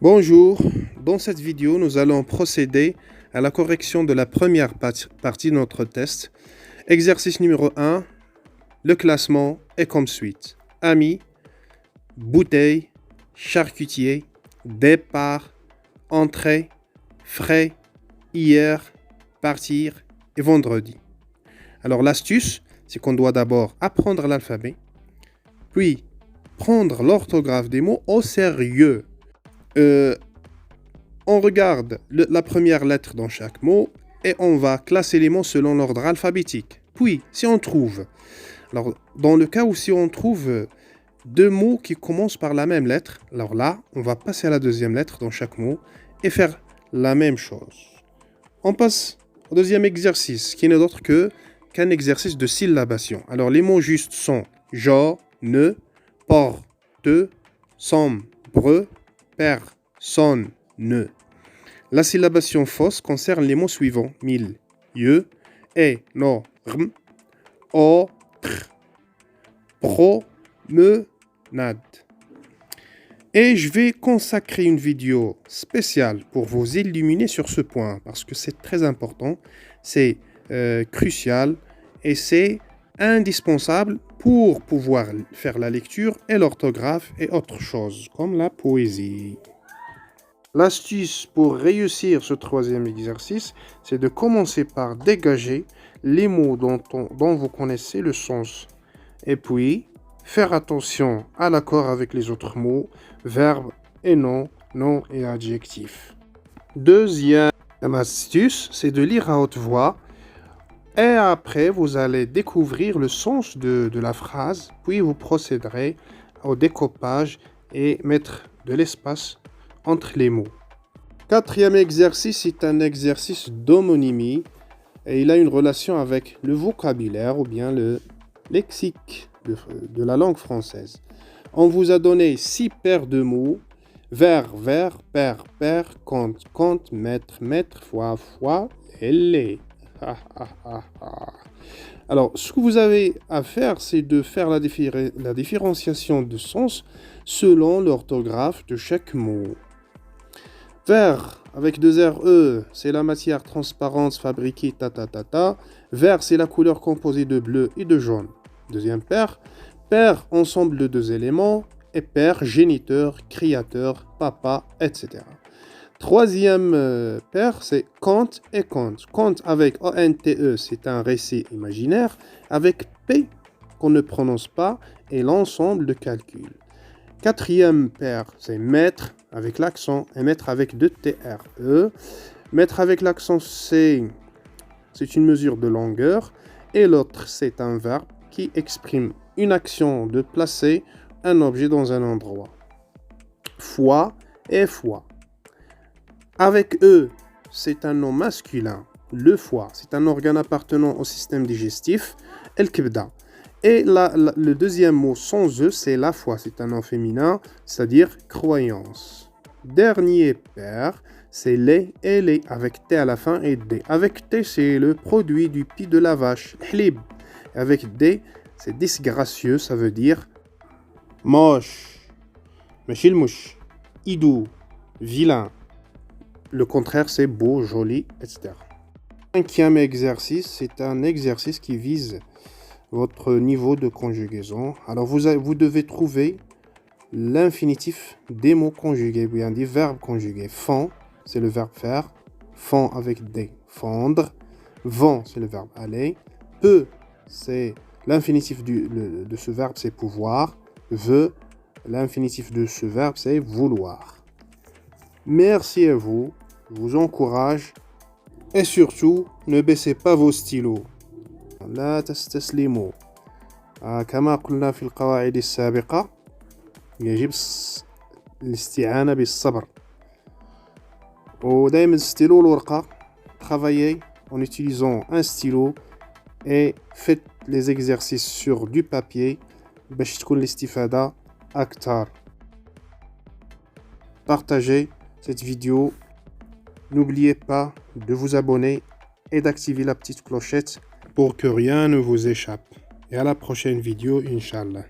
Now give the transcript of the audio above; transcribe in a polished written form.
Bonjour, dans cette vidéo, nous allons procéder à la correction de la première partie de notre test. Exercice numéro 1, le classement est comme suit. Amis, bouteille, charcutier, départ, entrée, frais, hier, partir et vendredi. Alors l'astuce, c'est qu'on doit d'abord apprendre l'alphabet, puis prendre l'orthographe des mots au sérieux. On regarde la première lettre dans chaque mot et on va classer les mots selon l'ordre alphabétique. Puis, si on trouve, alors dans le cas où si on trouve deux mots qui commencent par la même lettre, alors là, on va passer à la deuxième lettre dans chaque mot et faire la même chose. On passe au deuxième exercice, qui n'est d'autre qu'un exercice de syllabation. Alors les mots justes sont ne, porte, sombre, personne. La syllabation fausse concerne les mots suivants: milieu, énorme, autre, promenade. Et je vais consacrer une vidéo spéciale pour vous illuminer sur ce point, parce que c'est très important, c'est crucial et c'est indispensable pour pouvoir faire la lecture et l'orthographe et autre chose, comme la poésie. L'astuce pour réussir ce troisième exercice, c'est de commencer par dégager les mots dont vous connaissez le sens. Et puis, faire attention à l'accord avec les autres mots, verbes et noms et adjectifs. Deuxième astuce, c'est de lire à haute voix. Et après, vous allez découvrir le sens de la phrase, puis vous procéderez au découpage et mettre de l'espace entre les mots. Quatrième exercice est un exercice d'homonymie et il a une relation avec le vocabulaire ou bien le lexique de la langue française. On vous a donné 6 paires de mots: vers, père, compte, maître, fois, les. Alors, ce que vous avez à faire, c'est de faire la différenciation de sens selon l'orthographe de chaque mot. Vert, avec 2 R-E, c'est la matière transparente fabriquée Vert, c'est la couleur composée de bleu et de jaune. Deuxième paire, ensemble de 2 éléments. Et père, géniteur, créateur, papa, etc. Troisième paire, c'est conte et conte. Conte avec O-N-T-E, c'est un récit imaginaire. Avec P, qu'on ne prononce pas, et l'ensemble de calcul. Quatrième paire, c'est maître avec l'accent et maître avec 2 T-R-E. Maître avec l'accent, c'est une mesure de longueur. Et l'autre, c'est un verbe qui exprime une action de placer un objet dans un endroit. Foi et foi. Avec E, c'est un nom masculin. Le foie, c'est un organe appartenant au système digestif. El kebda. Et le deuxième mot sans E, c'est la foi. C'est un nom féminin, c'est-à-dire croyance. Dernier paire, c'est les et les, avec T à la fin et D. Avec T, c'est le produit du pis de la vache, hlib. Avec D, c'est disgracieux, ça veut dire moche, mouche, hidou, vilain. Le contraire, c'est beau, joli, etc. Cinquième exercice, c'est un exercice qui vise votre niveau de conjugaison. Alors, vous devez trouver l'infinitif des mots conjugués, bien des verbes conjugués. Fond, c'est le verbe faire. Fond avec des, fondre. Vent, c'est le verbe aller. Peut, c'est l'infinitif de ce verbe, c'est pouvoir. Veut, l'infinitif de ce verbe, c'est vouloir. Merci à vous, je vous encourage. Et surtout, ne baissez pas vos stylos. لا تستسلموا. كما قلنا في القواعد السابقة يجب الاستعانة بالصبر. ودائما stylo الورقة. Travaillez en utilisant un stylo et faites les exercices sur du papier باش تكون الاستفادة أكثر. Partagez cette vidéo. N'oubliez pas de vous abonner et d'activer la petite clochette pour que rien ne vous échappe. Et à la prochaine vidéo, Inch'Allah.